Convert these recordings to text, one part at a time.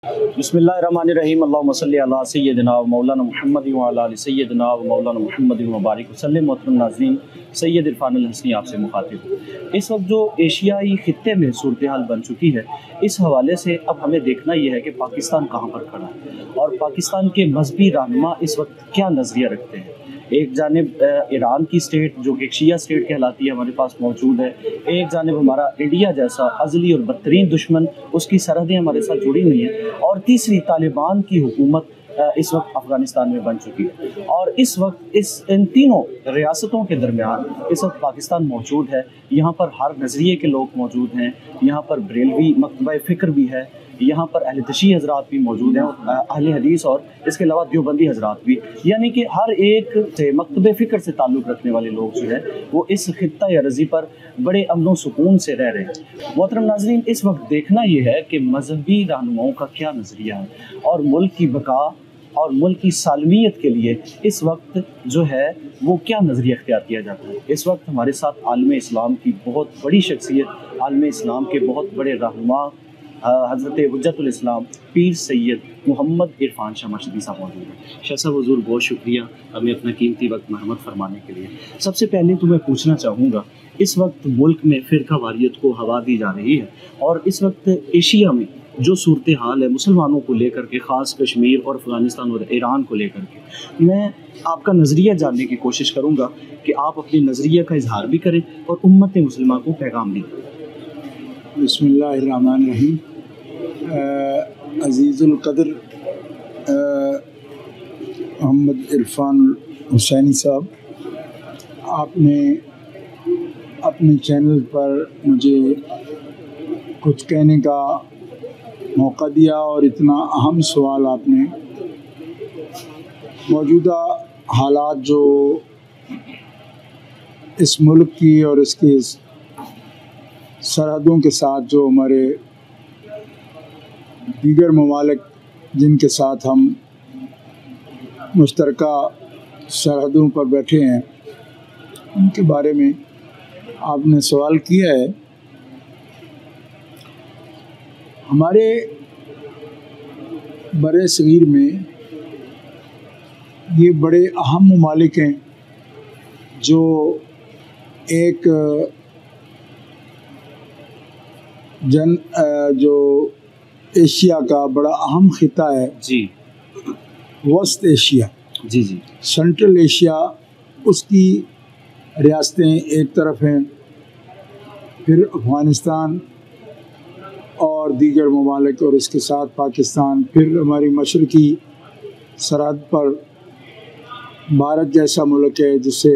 बिस्मिल्लाहिर्रहमानिर्रहीम। अल्लाहुम्मा सल्लि अला सय्यिदिना व मौलाना मुहम्मद व अला आलि सय्यिदिना व मौलाना मुहम्मद व बारिक वसल्लम। मोहतरम नाज़रीन, सैयद इरफान अल हसनी आपसे मुखातिब हूँ। इस वक्त जो एशियाई खित्ते में सूरत हाल बन चुकी है, इस हवाले से अब हमें देखना ये है कि पाकिस्तान कहाँ पर खड़ा है और पाकिस्तान के मजहबी रहनुमा इस वक्त क्या नज़रिया रखते हैं। एक जानिब ईरान की स्टेट जो कि शिया स्टेट कहलाती है हमारे पास मौजूद है, एक जानिब हमारा इंडिया जैसा अज़ली और बदतरीन दुश्मन, उसकी सरहदें हमारे साथ जुड़ी हुई हैं, और तीसरी तालिबान की हुकूमत इस वक्त अफ़गानिस्तान में बन चुकी है। और इस वक्त इन तीनों रियासतों के दरमियान इस वक्त पाकिस्तान मौजूद है। यहाँ पर हर नज़रिए के लोग मौजूद हैं, यहाँ पर बरेलवी मकतबा फ़िक्र भी है, यहाँ पर अहले तशी हज़रात भी मौजूद हैं, अहले हदीस और इसके अलावा देवबंदी हज़रात भी, यानी कि हर एक से मकतबे फ़िक्र से ताल्लुक़ रखने वाले लोग जो है वो इस खित्ता या रज़ी पर बड़े अमन व सुकून से रह रहे हैं। मोहतरम नाज़रीन, इस वक्त देखना ये है कि मजहबी रहनुमाओं का क्या नज़रिया है और मुल्क की बका और मुल्क की सालमियत के लिए इस वक्त जो है वो क्या नज़रिया इख्तियार किया जाता है। इस वक्त हमारे साथ आलम इस्लाम की बहुत बड़ी शख्सियत, आलम इस्लाम के बहुत बड़े रहनुमा हज़रत हुज्जतुल इस्लाम पीर सैयद मोहम्मद इरफान शाह मशहदी साहब मौजूद हैं। शाह साहब हुज़ूर बहुत शुक्रिया हमें अपना कीमती वक्त मरहमत फरमाने के लिए। सबसे पहले तो मैं पूछना चाहूँगा, इस वक्त मुल्क में फ़िरका वारियत को हवा दी जा रही है और इस वक्त एशिया में जो सूरत हाल है मुसलमानों को लेकर के, ख़ास कश्मीर और अफ़गानिस्तान और ईरान को लेकर के, मैं आपका नज़रिया जानने की कोशिश करूँगा कि आप अपने नज़रिया का इजहार भी करें और उम्मत मुसलिमा को पैगाम भी दें। बिस्मिल्लाहिर्रहमानिर्रहीम। अज़ीज़ुल क़द्र मोहम्मद इरफान हुसैनी साहब, आपने अपने चैनल पर मुझे कुछ कहने का मौका दिया और इतना अहम सवाल आपने, मौजूदा हालात जो इस मुल्क की और इसकी सरहदों के साथ जो हमारे दीगर ममालिक जिनके साथ हम मुश्तरका सरहदों पर बैठे हैं, उनके बारे में आपने सवाल किया है। हमारे बरे सगीर में ये बड़े अहम ममालिक हैं जो एक जो एशिया का बड़ा अहम खिता है जी, वस्त एशिया, जी जी, सेंट्रल एशिया, उसकी रियासतें एक तरफ हैं, फिर अफ़गानिस्तान और दीगर ममालिक और इसके साथ पाकिस्तान, फिर हमारी मशरक़ी सरहद पर भारत जैसा मुल्क है जिससे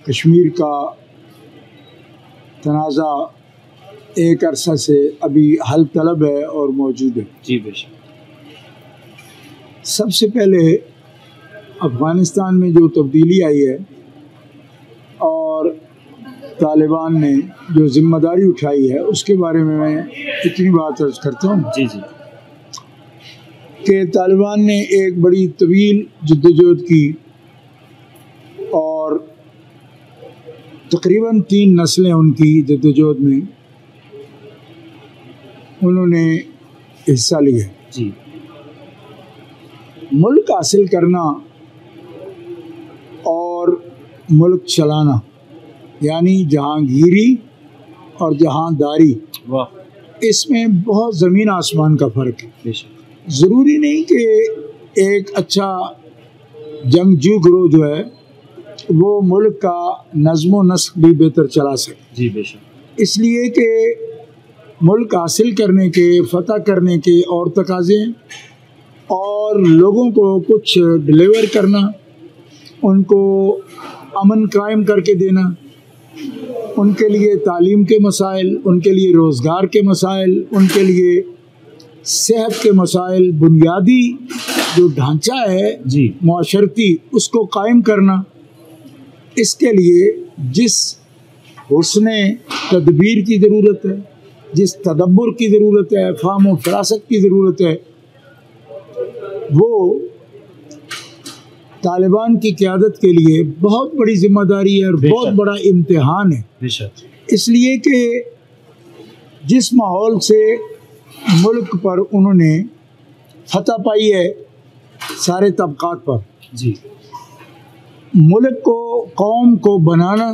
कश्मीर का तनाज़ा एक अरसा से अभी हल तलब है और मौजूद है। जी बेशक। सबसे पहले अफ़गानिस्तान में जो तब्दीली आई है और तालिबान ने जो ज़िम्मेदारी उठाई है, उसके बारे में मैं इतनी बात अर्ज़ करता हूँ जी जी, कि तालिबान ने एक बड़ी तवील जद्दोजहद की और तकरीबन 3 नस्लें उनकी जद्दोजहद में उन्होंने हिस्सा लिया। जी, मुल्क हासिल करना और मुल्क चलाना, यानी जहांगीरी और जहांदारी, वाह, इसमें बहुत ज़मीन आसमान का फ़र्क है। बेशक। ज़रूरी नहीं कि एक अच्छा जंगजू गिरोह जो है वो मुल्क का नज़्म व नस्क भी बेहतर चला सके। जी बेशक। इसलिए कि मुल्क हासिल करने के, फ़तह करने के और तकाज़े और लोगों को कुछ डिलीवर करना, उनको अमन कायम करके देना, उनके लिए तालीम के मसाइल, उनके लिए रोज़गार के मसाइल, उनके लिए सेहत के मसाइल, बुनियादी जो ढांचा है जी, माशरती, उसको कायम करना, इसके लिए जिस हुस्ने तदबीर की ज़रूरत है, जिस तदब्बुर की ज़रूरत है, फ़हम व फ़रासत की ज़रूरत है, वो तालिबान की क़यादत के लिए बहुत बड़ी ज़िम्मेदारी है और बहुत बड़ा इम्तिहान है। बेशक। इसलिए कि जिस माहौल से मुल्क पर उन्होंने فتح پائی ہے سارے طبقات پر. جی. ملک کو قوم کو بنانا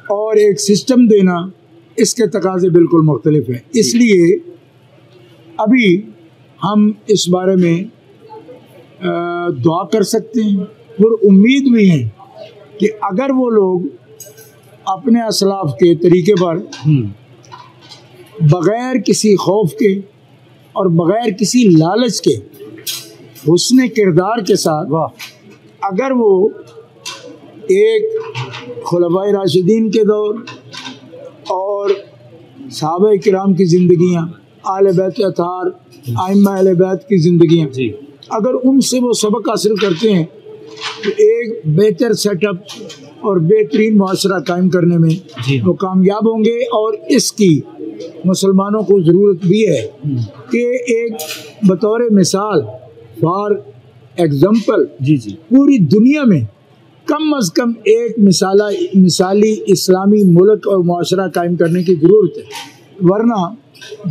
اور ایک سسٹم دینا اس کے تقاضے بالکل مختلف ہیں. اس لیے ابھی ہم اس بارے میں دعا کر سکتے ہیں اور امید بھی ہیں کہ اگر وہ لوگ اپنے اسلاف کے طریقے پر بغیر کسی خوف کے اور بغیر کسی لالچ کے حسن کردار کے ساتھ اگر وہ ایک خلفائے راشدین کے دور اور صحابہ کرام کی زندگیاں، اہل بیت اطہار، ائمہ اہل بیت کی زندگیاں، اگر ان سے وہ سبق حاصل کرتے ہیں تو ایک بہتر سیٹ اپ اور بہترین معاشرہ قائم کرنے میں وہ کامیاب ہوں گے. اور اس کی مسلمانوں کو ضرورت بھی ہے کہ ایک بطور مثال، فار ایگزامپل، پوری دنیا میں کم از کم ایک مثالی اسلامی ملک اور معاشرہ قائم کرنے کی ضرورت ہے. ورنہ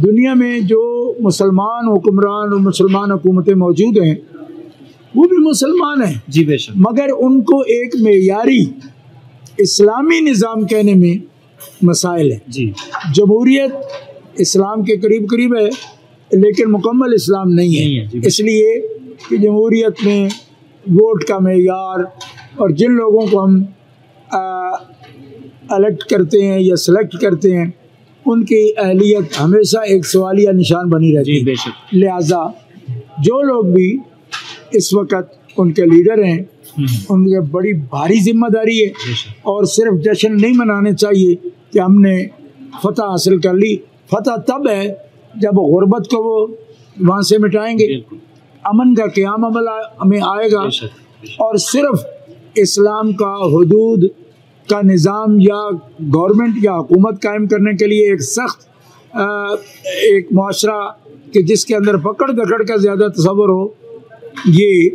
دنیا میں جو مسلمان حکمران اور مسلمان حکومتیں موجود ہیں وہ بھی مسلمان ہیں، جی بے شک، مگر ان کو ایک معیاری اسلامی نظام کہنے میں مسائل ہیں. جی. جمہوریت اسلام کے قریب قریب ہے لیکن مکمل اسلام نہیں ہے. اس لیے کہ جمہوریت میں ووٹ کا معیار اور جن لوگوں کو ہم الیکٹ کرتے ہیں یا سلیکٹ کرتے ہیں ان کی اہلیت ہمیشہ ایک سوالیہ نشان بنی رہتی ہے. بے شک. لہٰذا جو لوگ بھی اس وقت ان کے لیڈر ہیں ان کی بڑی بھاری ذمہ داری ہے اور صرف جشن نہیں منانے چاہیے کہ ہم نے فتح حاصل کر لی. فتح تب ہے جب غربت کو وہ وہاں سے مٹائیں گے، امن کا قیام عمل ہمیں آئے گا، اور صرف اسلام کا حدود کا نظام یا گورنمنٹ یا حکومت قائم کرنے کے لیے ایک سخت ایک معاشرہ کہ جس کے اندر پکڑ دکڑ کا زیادہ تصور ہو، یہ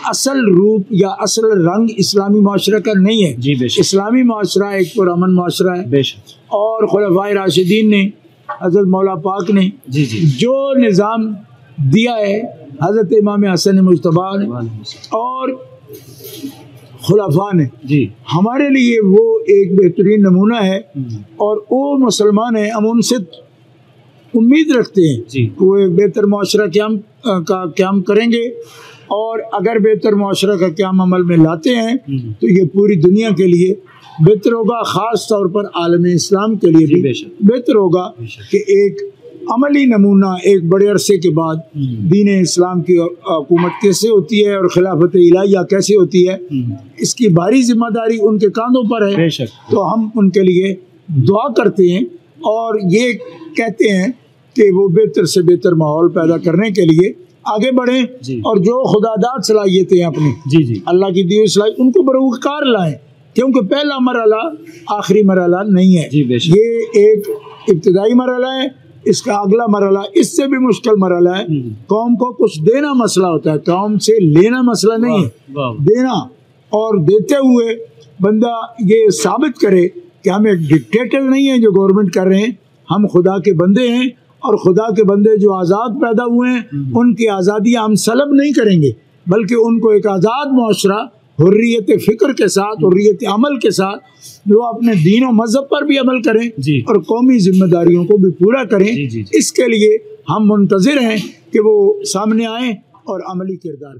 اصل روپ یا اصل رنگ اسلامی معاشرہ کا نہیں ہے. جی بے شک. اسلامی معاشرہ ایک پرامن معاشرہ ہے. بے شک. اور خلفائے راشدین نے، حضرت مولا پاک نے جو نظام دیا ہے، حضرت امام حسن مجتبیٰ نے اور خلفاء نے، ہمارے لیے وہ ایک بہترین نمونہ ہے. اور وہ مسلمان ہیں، ہم ان سے امید رکھتے ہیں کہ وہ ایک بہتر معاشرہ کا قیام کریں گے. اور اگر بہتر معاشرہ کا قیام عمل میں لاتے ہیں تو یہ پوری دنیا کے لیے بہتر ہوگا، خاص طور پر عالم اسلام کے لیے بھی بہتر ہوگا کہ ایک عملی نمونہ ایک بڑے عرصے کے بعد دین اسلام کی حکومت کیسے ہوتی ہے اور خلافت الہیہ کیسے ہوتی ہے. اس کی بھاری ذمہ داری ان کے کاندھوں پر ہے. تو ہم ان کے لیے دعا کرتے ہیں اور یہ کہتے ہیں کہ وہ بہتر سے بہتر ماحول پیدا کرنے کے لیے آگے بڑھیں اور جو خدا داد صلاحیتیں اپنی اللہ کی دی ہوئی صلاحیت ان کو بروقار لائیں، کیونکہ پہلا مرحلہ آخری مرحلہ نہیں ہے. یہ ایک ابتدائی مرحلہ ہے. اس کا اگلا مرحلہ اس سے بھی مشکل مرحلہ ہے. قوم کو کچھ دینا مسئلہ ہوتا ہے، قوم سے لینا مسئلہ نہیں ہے. دینا اور دیتے ہوئے بندہ یہ ثابت کرے کہ ہم ایک ڈکٹیٹر نہیں ہیں جو گورنمنٹ کر رہے ہیں، ہم خدا کے بندے ہیں اور خدا کے بندے جو آزاد پیدا ہوئے ہیں ان کی آزادیاں ہم سلب نہیں کریں گے، بلکہ ان کو ایک آزاد معاشرہ حریت فکر کے ساتھ، حریت عمل کے ساتھ، جو اپنے دین و مذہب پر بھی عمل کریں اور قومی ذمہ داریوں کو بھی پورا کریں. اس کے لیے ہم منتظر ہیں کہ وہ سامنے آئیں اور عملی کردار